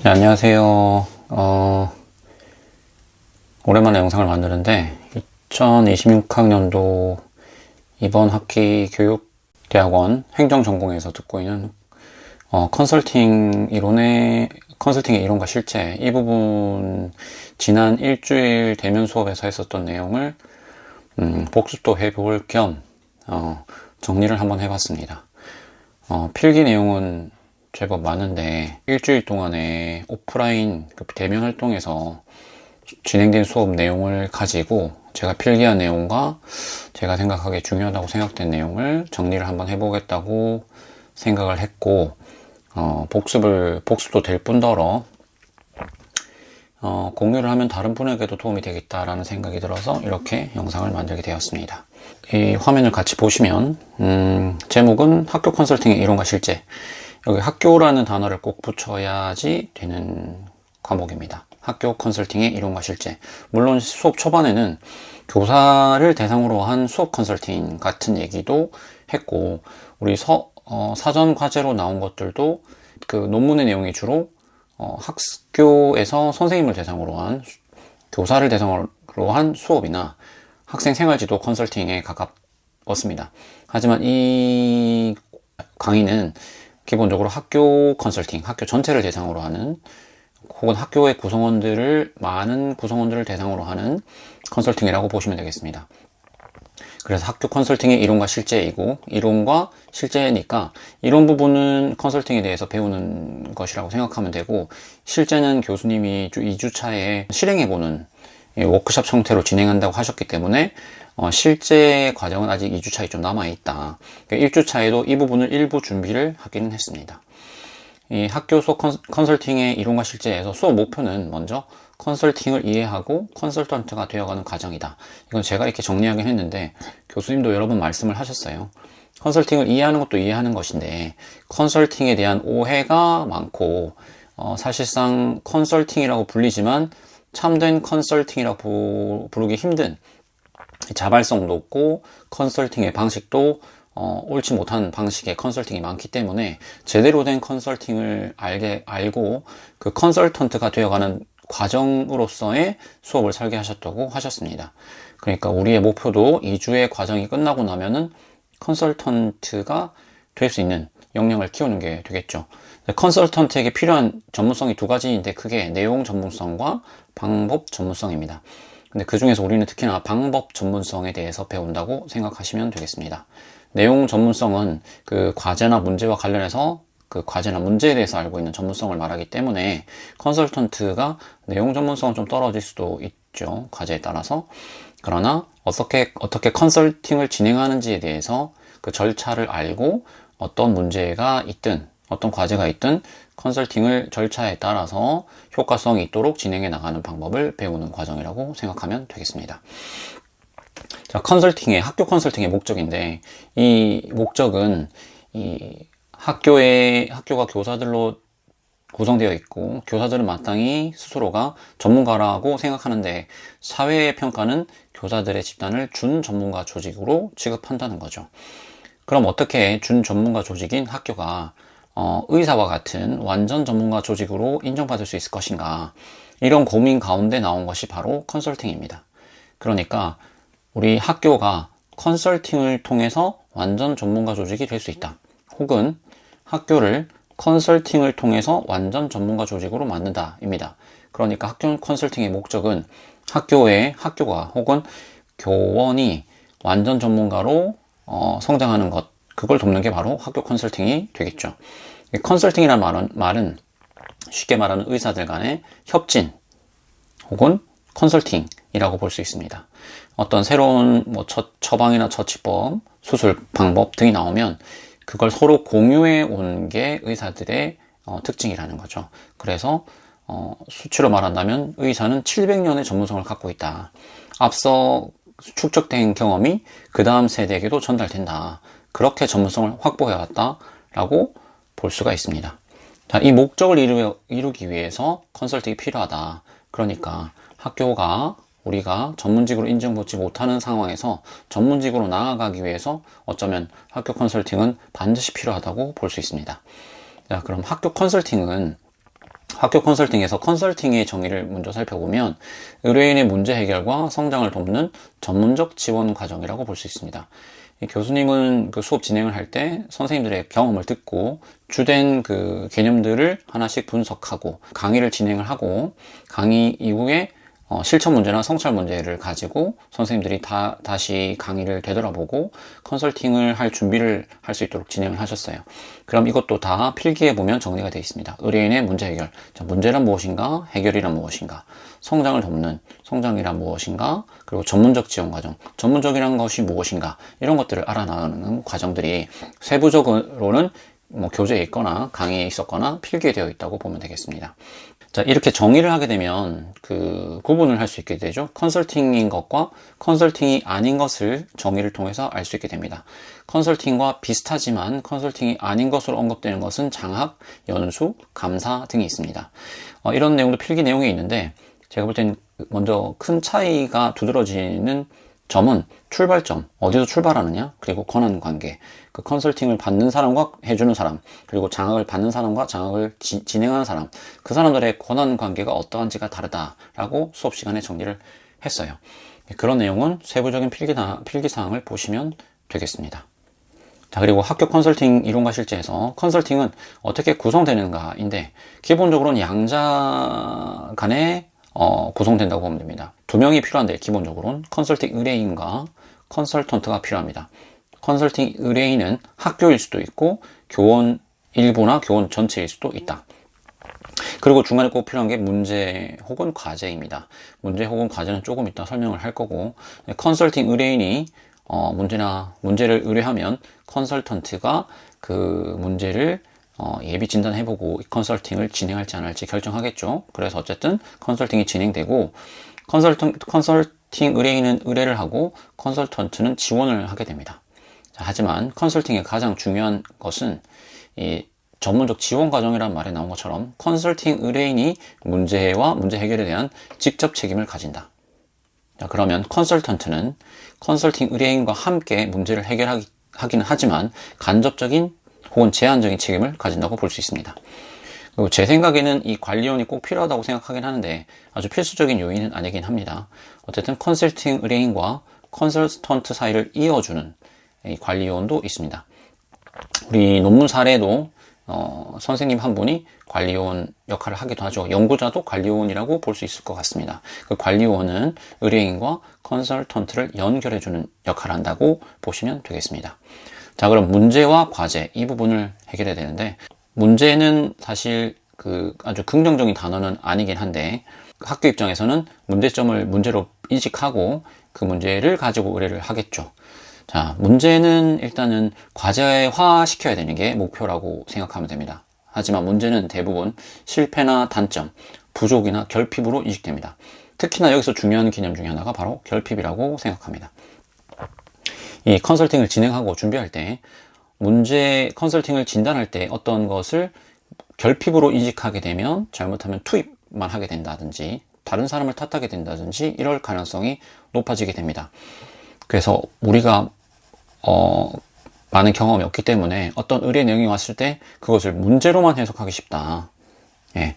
네, 안녕하세요. 오랜만에 영상을 만드는데 2026학년도 이번 학기 교육대학원 행정전공에서 듣고 있는 컨설팅의 이론과 실제 이 부분 지난 일주일 대면 수업에서 했었던 내용을 복습도 해볼 겸 정리를 한번 해봤습니다. 필기 내용은 제법 많은데 일주일 동안에 오프라인 대면 활동에서 진행된 수업 내용을 가지고 제가 필기한 내용과 제가 생각하기에 중요하다고 생각된 내용을 정리를 한번 해보겠다고 생각을 했고, 복습도 될 뿐더러 공유를 하면 다른 분에게도 도움이 되겠다라는 생각이 들어서 이렇게 영상을 만들게 되었습니다. 이 화면을 같이 보시면 제목은 학교 컨설팅의 이론과 실제, 여기 학교라는 단어를 꼭 붙여야지 되는 과목입니다. 학교 컨설팅의 이론과 실제. 물론 수업 초반에는 교사를 대상으로 한 수업 컨설팅 같은 얘기도 했고, 우리 사전 과제로 나온 것들도 그 논문의 내용이 주로 학교에서 선생님을 대상으로 한, 교사를 대상으로 한 수업이나 학생 생활지도 컨설팅에 가깝습니다. 하지만 이 강의는 기본적으로 학교 컨설팅, 학교 전체를 대상으로 하는, 혹은 학교의 많은 구성원들을 대상으로 하는 컨설팅이라고 보시면 되겠습니다. 그래서 학교 컨설팅의 이론과 실제이고, 이론과 실제니까 이론 부분은 컨설팅에 대해서 배우는 것이라고 생각하면 되고, 실제는 교수님이 2주차에 실행해보는 워크숍 형태로 진행한다고 하셨기 때문에 실제 과정은 아직 2주차에 좀 남아있다. 1주차에도 이 부분을 일부 준비를 하기는 했습니다. 이 학교 수업 컨설팅의 이론과 실제에서 수업 목표는 먼저 컨설팅을 이해하고 컨설턴트가 되어가는 과정이다. 이건 제가 이렇게 정리하긴 했는데 교수님도 여러 번 말씀을 하셨어요. 컨설팅을 이해하는 것도 이해하는 것인데 컨설팅에 대한 오해가 많고 사실상 컨설팅이라고 불리지만 참된 컨설팅이라고 부르기 힘든, 자발성 높고 컨설팅의 방식도 옳지 못한 방식의 컨설팅이 많기 때문에 제대로 된 컨설팅을 알고 그 컨설턴트가 되어가는 과정으로서의 수업을 설계하셨다고 하셨습니다. 그러니까 우리의 목표도 2주의 과정이 끝나고 나면은 컨설턴트가 될 수 있는 역량을 키우는 게 되겠죠. 컨설턴트에게 필요한 전문성이 두 가지인데 크게 내용 전문성과 방법 전문성입니다. 근데 그 중에서 우리는 특히나 방법 전문성에 대해서 배운다고 생각하시면 되겠습니다. 내용 전문성은 그 과제나 문제와 관련해서 그 과제나 문제에 대해서 알고 있는 전문성을 말하기 때문에 컨설턴트가 내용 전문성은 좀 떨어질 수도 있죠. 과제에 따라서. 그러나 어떻게 컨설팅을 진행하는지에 대해서 그 절차를 알고 어떤 문제가 있든 어떤 과제가 있든 컨설팅을 절차에 따라서 효과성이 있도록 진행해 나가는 방법을 배우는 과정이라고 생각하면 되겠습니다. 자, 학교 컨설팅의 목적인데, 이 목적은 학교가 교사들로 구성되어 있고, 교사들은 마땅히 스스로가 전문가라고 생각하는데, 사회의 평가는 교사들의 집단을 준 전문가 조직으로 취급한다는 거죠. 그럼 어떻게 준 전문가 조직인 학교가 의사와 같은 완전 전문가 조직으로 인정받을 수 있을 것인가? 이런 고민 가운데 나온 것이 바로 컨설팅입니다. 그러니까 우리 학교가 컨설팅을 통해서 완전 전문가 조직이 될 수 있다. 혹은 학교를 컨설팅을 통해서 완전 전문가 조직으로 만든다입니다. 그러니까 학교 컨설팅의 목적은 학교가 혹은 교원이 완전 전문가로 성장하는 것, 그걸 돕는 게 바로 학교 컨설팅이 되겠죠. 컨설팅이라는 말은 쉽게 말하는 의사들 간의 협진 혹은 컨설팅이라고 볼 수 있습니다. 어떤 새로운 처방이나 처치법, 수술 방법 등이 나오면 그걸 서로 공유해 온 게 의사들의 특징이라는 거죠. 그래서 수치로 말한다면 의사는 700년의 전문성을 갖고 있다. 앞서 축적된 경험이 그 다음 세대에게도 전달된다. 그렇게 전문성을 확보해왔다라고 볼 수가 있습니다. 자, 이 목적을 이루기 위해서 컨설팅이 필요하다. 그러니까 우리가 전문직으로 인정받지 못하는 상황에서 전문직으로 나아가기 위해서 어쩌면 학교 컨설팅은 반드시 필요하다고 볼 수 있습니다. 자, 그럼 학교 컨설팅은 학교 컨설팅에서 컨설팅의 정의를 먼저 살펴보면 의뢰인의 문제 해결과 성장을 돕는 전문적 지원 과정이라고 볼 수 있습니다. 교수님은 그 수업 진행을 할 때 선생님들의 경험을 듣고 주된 그 개념들을 하나씩 분석하고 강의를 진행을 하고 강의 이후에 실천 문제나 성찰 문제를 가지고 선생님들이 다시 강의를 되돌아보고 컨설팅을 할 준비를 할 수 있도록 진행을 하셨어요. 그럼 이것도 다 필기에 보면 정리가 되어 있습니다. 의뢰인의 문제 해결. 자, 문제란 무엇인가? 해결이란 무엇인가? 성장을 돕는 성장이란 무엇인가? 그리고 전문적 지원 과정. 전문적이란 것이 무엇인가? 이런 것들을 알아나가는 과정들이 세부적으로는 뭐 교재에 있거나 강의에 있었거나 필기에 되어 있다고 보면 되겠습니다. 자, 이렇게 정의를 하게 되면 그 구분을 할 수 있게 되죠. 컨설팅인 것과 컨설팅이 아닌 것을 정의를 통해서 알 수 있게 됩니다. 컨설팅과 비슷하지만 컨설팅이 아닌 것으로 언급되는 것은 장학, 연수, 감사 등이 있습니다. 이런 내용도 필기 내용에 있는데 제가 볼 땐 먼저 큰 차이가 두드러지는 점은 출발점, 어디서 출발하느냐, 그리고 권한관계, 그 컨설팅을 받는 사람과 해주는 사람, 그리고 장학을 받는 사람과 장학을 진행하는 사람, 그 사람들의 권한관계가 어떠한지가 다르다라고 수업 시간에 정리를 했어요. 그런 내용은 세부적인 필기사항을 보시면 되겠습니다. 자, 그리고 학교 컨설팅 이론과 실제에서 컨설팅은 어떻게 구성되는가인데 기본적으로는 양자 간에 구성된다고 보면 됩니다. 두 명이 필요한데 기본적으로는 컨설팅 의뢰인과 컨설턴트가 필요합니다. 컨설팅 의뢰인은 학교일 수도 있고 교원 일부나 교원 전체일 수도 있다. 그리고 중간에 꼭 필요한 게 문제 혹은 과제입니다. 문제 혹은 과제는 조금 이따 설명을 할 거고 컨설팅 의뢰인이 문제를 의뢰하면 컨설턴트가 그 문제를 예비 진단해보고 컨설팅을 진행할지 안 할지 결정하겠죠. 그래서 어쨌든 컨설팅이 진행되고 컨설팅 의뢰인은 의뢰를 하고 컨설턴트는 지원을 하게 됩니다. 자, 하지만 컨설팅의 가장 중요한 것은 이 전문적 지원 과정이라는 말에 나온 것처럼 컨설팅 의뢰인이 문제와 문제 해결에 대한 직접 책임을 가진다. 자, 그러면 컨설턴트는 컨설팅 의뢰인과 함께 문제를 해결하기는 하지만 간접적인 혹은 제한적인 책임을 가진다고 볼 수 있습니다. 그리고 제 생각에는 이 관리원이 꼭 필요하다고 생각하긴 하는데 아주 필수적인 요인은 아니긴 합니다. 어쨌든 컨설팅 의뢰인과 컨설턴트 사이를 이어주는 이 관리원도 있습니다. 우리 논문 사례도 선생님 한 분이 관리원 역할을 하기도 하죠. 연구자도 관리원이라고 볼 수 있을 것 같습니다. 그 관리원은 의뢰인과 컨설턴트를 연결해주는 역할을 한다고 보시면 되겠습니다. 자, 그럼 문제와 과제 이 부분을 해결해야 되는데 문제는 사실 그 아주 긍정적인 단어는 아니긴 한데 학교 입장에서는 문제점을 문제로 인식하고 그 문제를 가지고 의뢰를 하겠죠. 자, 문제는 일단은 과제화 시켜야 되는 게 목표라고 생각하면 됩니다. 하지만 문제는 대부분 실패나 단점, 부족이나 결핍으로 인식됩니다. 특히나 여기서 중요한 개념 중에 하나가 바로 결핍이라고 생각합니다. 이 컨설팅을 진행하고 준비할 때 문제 컨설팅을 진단할 때 어떤 것을 결핍으로 인식하게 되면 잘못하면 투입만 하게 된다든지 다른 사람을 탓하게 된다든지 이럴 가능성이 높아지게 됩니다. 그래서 우리가 많은 경험이 없기 때문에 어떤 의뢰 내용이 왔을 때 그것을 문제로만 해석하기 쉽다. 예.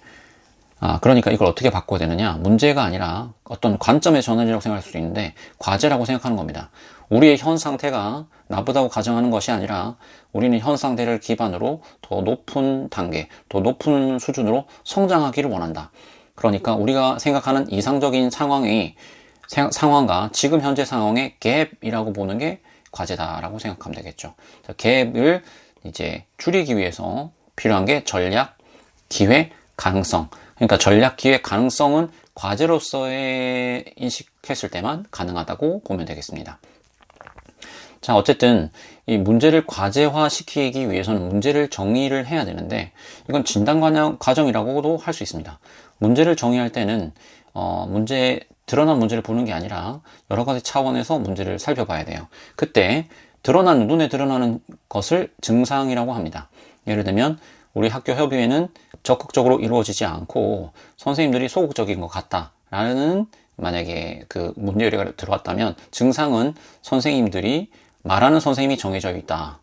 그러니까 이걸 어떻게 바꿔야 되느냐? 문제가 아니라 어떤 관점의 전환이라고 생각할 수도 있는데 과제라고 생각하는 겁니다. 우리의 현 상태가 나쁘다고 가정하는 것이 아니라 우리는 현 상태를 기반으로 더 높은 단계, 더 높은 수준으로 성장하기를 원한다. 그러니까 우리가 생각하는 이상적인 상황과 지금 현재 상황의 갭이라고 보는 게 과제다라고 생각하면 되겠죠. 갭을 이제 줄이기 위해서 필요한 게 전략, 기회, 가능성. 그러니까 전략, 기회, 가능성은 과제로서의 인식했을 때만 가능하다고 보면 되겠습니다. 자, 어쨌든 이 문제를 과제화 시키기 위해서는 문제를 정의를 해야 되는데 이건 진단 과정이라고도 할 수 있습니다. 문제를 정의할 때는 드러난 문제를 보는 게 아니라 여러 가지 차원에서 문제를 살펴봐야 돼요. 그때 눈에 드러나는 것을 증상이라고 합니다. 예를 들면 우리 학교 협의회는 적극적으로 이루어지지 않고 선생님들이 소극적인 것 같다라는 만약에 그 문제 의뢰가 들어왔다면 증상은 선생님들이 말하는 선생님이 정해져 있다.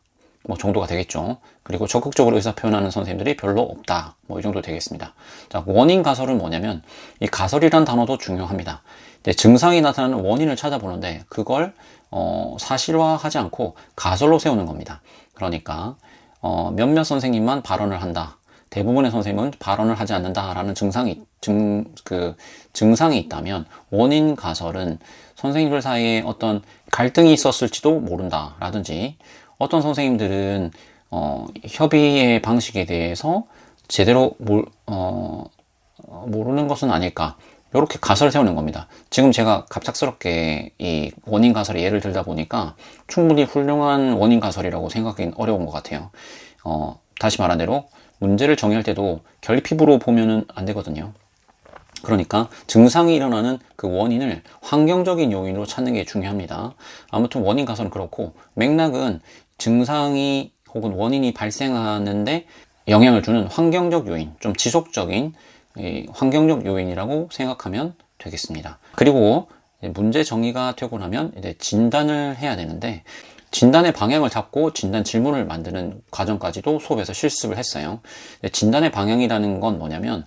뭐 정도가 되겠죠. 그리고 적극적으로 의사 표현하는 선생님들이 별로 없다. 뭐 이 정도 되겠습니다. 자, 원인 가설은 뭐냐면 이 가설이란 단어도 중요합니다. 이제 증상이 나타나는 원인을 찾아보는데 그걸 사실화하지 않고 가설로 세우는 겁니다. 그러니까 몇몇 선생님만 발언을 한다. 대부분의 선생님은 발언을 하지 않는다라는 증상이 있다면 원인 가설은 선생님들 사이에 어떤 갈등이 있었을지도 모른다 라든지 어떤 선생님들은 협의의 방식에 대해서 제대로 모르는 것은 아닐까, 이렇게 가설을 세우는 겁니다. 지금 제가 갑작스럽게 이 원인 가설의 예를 들다 보니까 충분히 훌륭한 원인 가설이라고 생각하기는 어려운 것 같아요. 다시 말한 대로 문제를 정의할 때도 결핍으로 보면은 안 되거든요. 그러니까 증상이 일어나는 그 원인을 환경적인 요인으로 찾는 게 중요합니다. 아무튼 원인 가설은 그렇고, 맥락은 증상이 혹은 원인이 발생하는데 영향을 주는 환경적 요인, 좀 지속적인 환경적 요인이라고 생각하면 되겠습니다. 그리고 문제 정의가 되고 나면 이제 진단을 해야 되는데, 진단의 방향을 잡고 진단 질문을 만드는 과정까지도 수업에서 실습을 했어요. 진단의 방향이라는 건 뭐냐면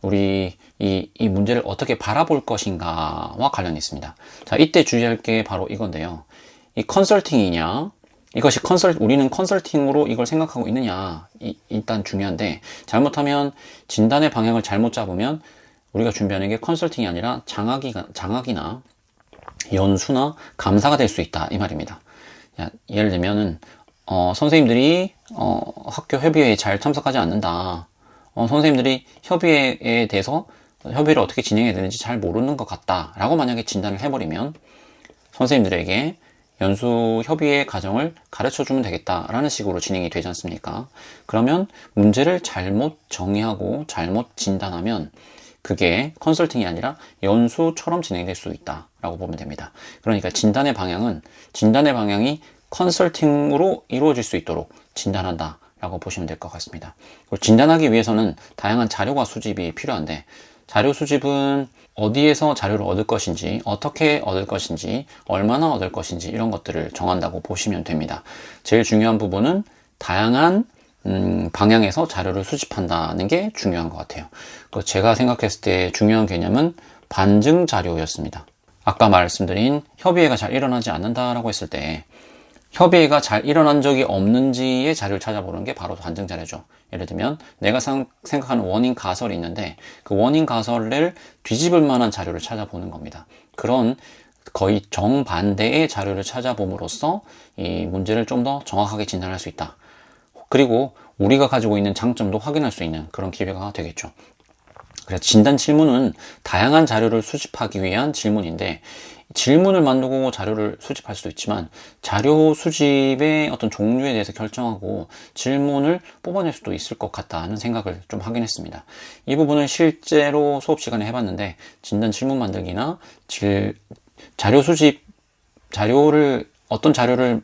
우리 이 문제를 어떻게 바라볼 것인가와 관련이 있습니다. 자, 이때 주의할 게 바로 이건데요. 이 컨설팅이냐, 이것이 우리는 컨설팅으로 이걸 생각하고 있느냐, 일단 중요한데, 잘못하면 진단의 방향을 잘못 잡으면 우리가 준비하는 게 컨설팅이 아니라 장학이나 연수나 감사가 될 수 있다, 이 말입니다. 예를 들면은 선생님들이 학교 협의회에 잘 참석하지 않는다. 선생님들이 협의회에 대해서 협의를 어떻게 진행해야 되는지 잘 모르는 것 같다 라고 만약에 진단을 해버리면 선생님들에게 연수 협의회 과정을 가르쳐 주면 되겠다라는 식으로 진행이 되지 않습니까? 그러면 문제를 잘못 정의하고 잘못 진단하면 그게 컨설팅이 아니라 연수처럼 진행될 수 있다라고 보면 됩니다. 그러니까 진단의 방향이 컨설팅으로 이루어질 수 있도록 진단한다 라고 보시면 될 것 같습니다. 그리고 진단하기 위해서는 다양한 자료와 수집이 필요한데, 자료 수집은 어디에서 자료를 얻을 것인지, 어떻게 얻을 것인지, 얼마나 얻을 것인지, 이런 것들을 정한다고 보시면 됩니다. 제일 중요한 부분은 다양한 방향에서 자료를 수집한다는 게 중요한 것 같아요. 제가 생각했을 때 중요한 개념은 반증 자료였습니다. 아까 말씀드린 협의회가 잘 일어나지 않는다라고 했을 때 협의회가 잘 일어난 적이 없는지의 자료를 찾아보는 게 바로 반증 자료죠. 예를 들면 내가 생각하는 원인 가설이 있는데 그 원인 가설을 뒤집을 만한 자료를 찾아보는 겁니다. 그런 거의 정반대의 자료를 찾아봄으로써 이 문제를 좀 더 정확하게 진단할 수 있다. 그리고 우리가 가지고 있는 장점도 확인할 수 있는 그런 기회가 되겠죠. 그래서 진단 질문은 다양한 자료를 수집하기 위한 질문인데, 질문을 만들고 자료를 수집할 수도 있지만 자료 수집의 어떤 종류에 대해서 결정하고 질문을 뽑아낼 수도 있을 것 같다는 생각을 좀 하긴 했습니다. 이 부분은 실제로 수업 시간에 해봤는데, 진단 질문 만들기나 자료 수집, 어떤 자료를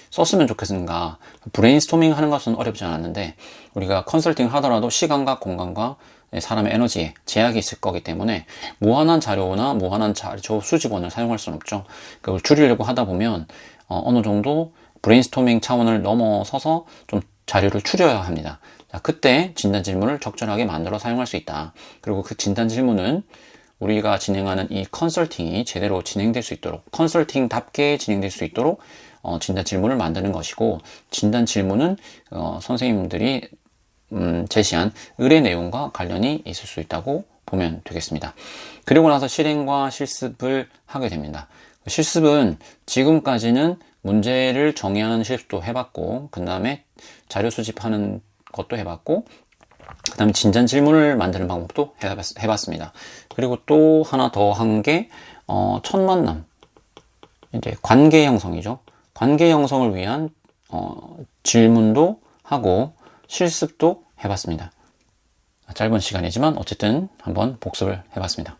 썼으면 좋겠는가, 브레인스토밍 하는 것은 어렵지 않았는데, 우리가 컨설팅 하더라도 시간과 공간과 사람의 에너지에 제약이 있을 거기 때문에 무한한 자료나 무한한 자료 수집원을 사용할 수는 없죠. 그걸 줄이려고 하다 보면 어느 정도 브레인스토밍 차원을 넘어서서 좀 자료를 줄여야 합니다. 자, 그때 진단 질문을 적절하게 만들어 사용할 수 있다. 그리고 그 진단 질문은 우리가 진행하는 이 컨설팅이 제대로 진행될 수 있도록, 컨설팅답게 진행될 수 있도록 진단 질문을 만드는 것이고, 진단 질문은 선생님들이 제시한 의뢰 내용과 관련이 있을 수 있다고 보면 되겠습니다. 그리고 나서 실행과 실습을 하게 됩니다. 실습은 지금까지는 문제를 정의하는 실습도 해봤고, 그 다음에 자료 수집하는 것도 해봤고, 그 다음에 진단 질문을 만드는 방법도 해봤습니다. 그리고 또 하나 더 한 게 첫 만남, 이제 관계 형성이죠. 관계 형성을 위한 질문도 하고 실습도 해봤습니다. 짧은 시간이지만 어쨌든 한번 복습을 해봤습니다.